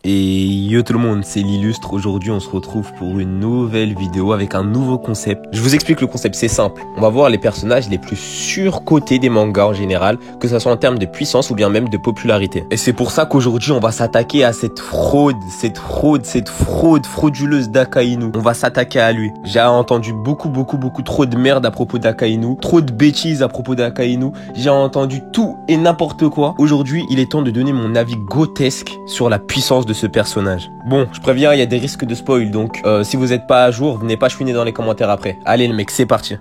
Et yo tout le monde, c'est l'illustre. Aujourd'hui on se retrouve pour une nouvelle vidéo avec un nouveau concept. Je vous explique le concept, c'est simple. On va voir les personnages les plus surcotés des mangas en général, que ce soit en termes de puissance ou bien même de popularité. Et c'est pour ça qu'aujourd'hui on va s'attaquer à cette frauduleuse d'Akainu. On va s'attaquer à lui. J'ai entendu beaucoup trop de merde à propos d'Akainu, trop de bêtises à propos d'Akainu. J'ai entendu tout et n'importe quoi. Aujourd'hui il est temps de donner mon avis grotesque sur la puissance de ce personnage. Bon, je préviens, il y a des risques de spoil, donc si vous n'êtes pas à jour, venez pas chouiner dans les commentaires après. Allez le mec, c'est parti.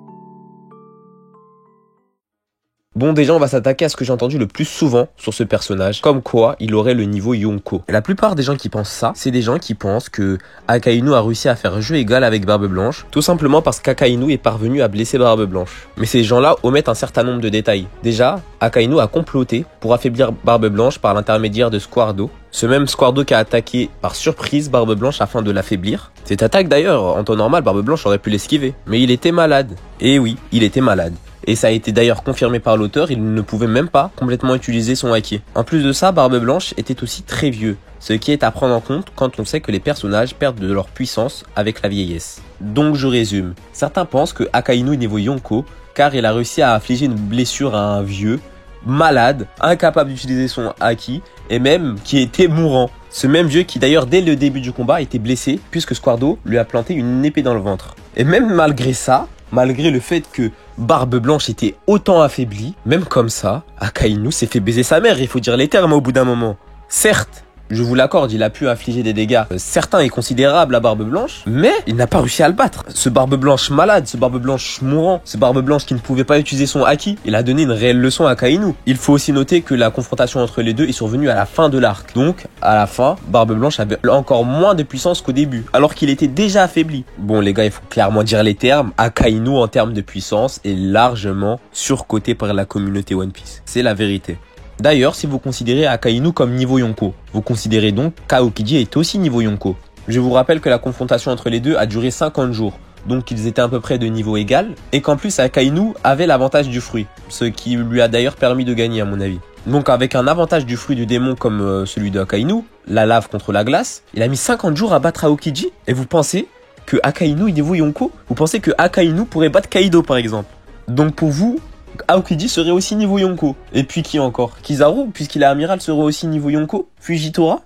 Bon, déjà, on va s'attaquer à ce que j'ai entendu le plus souvent sur ce personnage, comme quoi il aurait le niveau Yonko. Et la plupart des gens qui pensent ça, c'est des gens qui pensent que Akainu a réussi à faire jeu égal avec Barbe Blanche, tout simplement parce qu'Akainu est parvenu à blesser Barbe Blanche. Mais ces gens-là omettent un certain nombre de détails. Déjà, Akainu a comploté pour affaiblir Barbe Blanche par l'intermédiaire de Squardo. Ce même Squardo qui a attaqué par surprise Barbe Blanche afin de l'affaiblir. Cette attaque d'ailleurs, en temps normal, Barbe Blanche aurait pu l'esquiver. Mais il était malade. Et oui, il était malade. Et ça a été d'ailleurs confirmé par l'auteur, il ne pouvait même pas complètement utiliser son haki. En plus de ça, Barbe Blanche était aussi très vieux, ce qui est à prendre en compte quand on sait que les personnages perdent de leur puissance avec la vieillesse. Donc je résume, certains pensent que Akainu est niveau Yonko, car il a réussi à affliger une blessure à un vieux, malade, incapable d'utiliser son haki, et même qui était mourant. Ce même vieux qui d'ailleurs dès le début du combat était blessé, puisque Squardo lui a planté une épée dans le ventre. Et même malgré ça, malgré le fait que Barbe Blanche était autant affaiblie, même comme ça, Akainu s'est fait baiser sa mère, il faut dire les termes au bout d'un moment. Certes, je vous l'accorde, il a pu infliger des dégâts certains et considérables à Barbe Blanche, mais il n'a pas réussi à le battre. Ce Barbe Blanche malade, ce Barbe Blanche mourant, ce Barbe Blanche qui ne pouvait pas utiliser son haki, il a donné une réelle leçon à Akainu. Il faut aussi noter que la confrontation entre les deux est survenue à la fin de l'arc. Donc, à la fin, Barbe Blanche avait encore moins de puissance qu'au début, alors qu'il était déjà affaibli. Bon les gars, il faut clairement dire les termes, Akainu en termes de puissance est largement surcoté par la communauté One Piece. C'est la vérité. D'ailleurs, si vous considérez Akainu comme niveau Yonko, vous considérez donc qu'Aokiji est aussi niveau Yonko. Je vous rappelle que la confrontation entre les deux a duré 50 jours, donc qu'ils étaient à peu près de niveau égal, et qu'en plus Akainu avait l'avantage du fruit, ce qui lui a d'ailleurs permis de gagner à mon avis. Donc avec un avantage du fruit du démon comme celui de Akainu, la lave contre la glace, il a mis 50 jours à battre Aokiji, et vous pensez que Akainu est niveau Yonko? Vous pensez que Akainu pourrait battre Kaido par exemple? Donc pour vous, Aokiji serait aussi niveau Yonko. Et puis qui encore? Kizaru, puisqu'il est amiral, serait aussi niveau Yonko? Fujitora?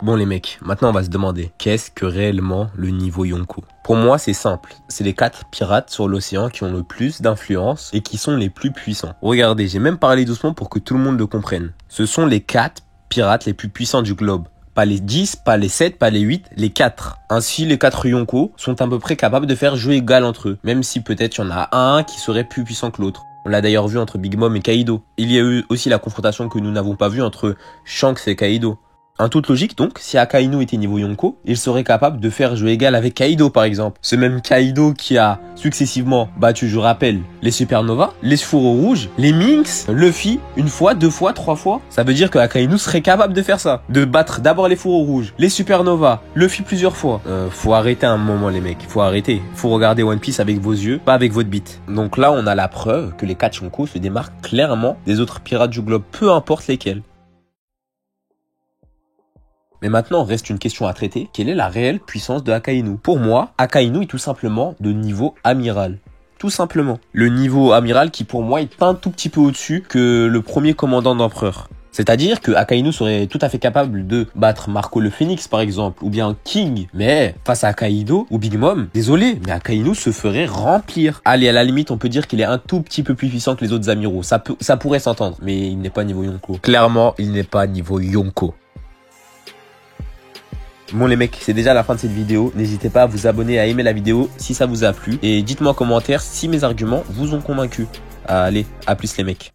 Bon les mecs, maintenant on va se demander, qu'est-ce que réellement le niveau Yonko? Pour moi c'est simple, c'est les 4 pirates sur l'océan qui ont le plus d'influence et qui sont les plus puissants. Regardez, j'ai même parlé doucement pour que tout le monde le comprenne. Ce sont les 4 pirates les plus puissants du globe. Pas les 10, pas les 7, pas les 8, les 4. Ainsi, les 4 Yonko sont à peu près capables de faire jeu égal entre eux, même si peut-être il y en a un qui serait plus puissant que l'autre. On l'a d'ailleurs vu entre Big Mom et Kaido. Il y a eu aussi la confrontation que nous n'avons pas vue entre Shanks et Kaido. En toute logique donc, si Akainu était niveau Yonko, il serait capable de faire jeu égal avec Kaido par exemple. Ce même Kaido qui a successivement battu, je rappelle, les Supernovas, les Fourreaux Rouges, les Minx, Luffy, une fois, 2 fois, 3 fois. Ça veut dire que Akainu serait capable de faire ça. De battre d'abord les Fourreaux Rouges, les Supernovas, Luffy plusieurs fois. Faut arrêter un moment les mecs, faut arrêter. Faut regarder One Piece avec vos yeux, pas avec votre bite. Donc là on a la preuve que les 4 Yonko se démarquent clairement des autres pirates du globe, peu importe lesquels. Mais maintenant, reste une question à traiter. Quelle est la réelle puissance de Akainu? Pour moi, Akainu est tout simplement de niveau amiral. Tout simplement. Le niveau amiral qui pour moi est un tout petit peu au-dessus que le premier commandant d'empereur. C'est-à-dire que Akainu serait tout à fait capable de battre Marco le Phénix par exemple, ou bien King. Mais face à Kaido ou Big Mom, désolé, mais Akainu se ferait remplir. Allez, à la limite, on peut dire qu'il est un tout petit peu plus puissant que les autres amiraux. Ça pourrait s'entendre, mais il n'est pas niveau Yonko. Clairement, il n'est pas niveau Yonko. Bon les mecs, c'est déjà la fin de cette vidéo. N'hésitez pas à vous abonner, à aimer la vidéo si ça vous a plu. Et dites-moi en commentaire si mes arguments vous ont convaincu. Allez, à plus les mecs.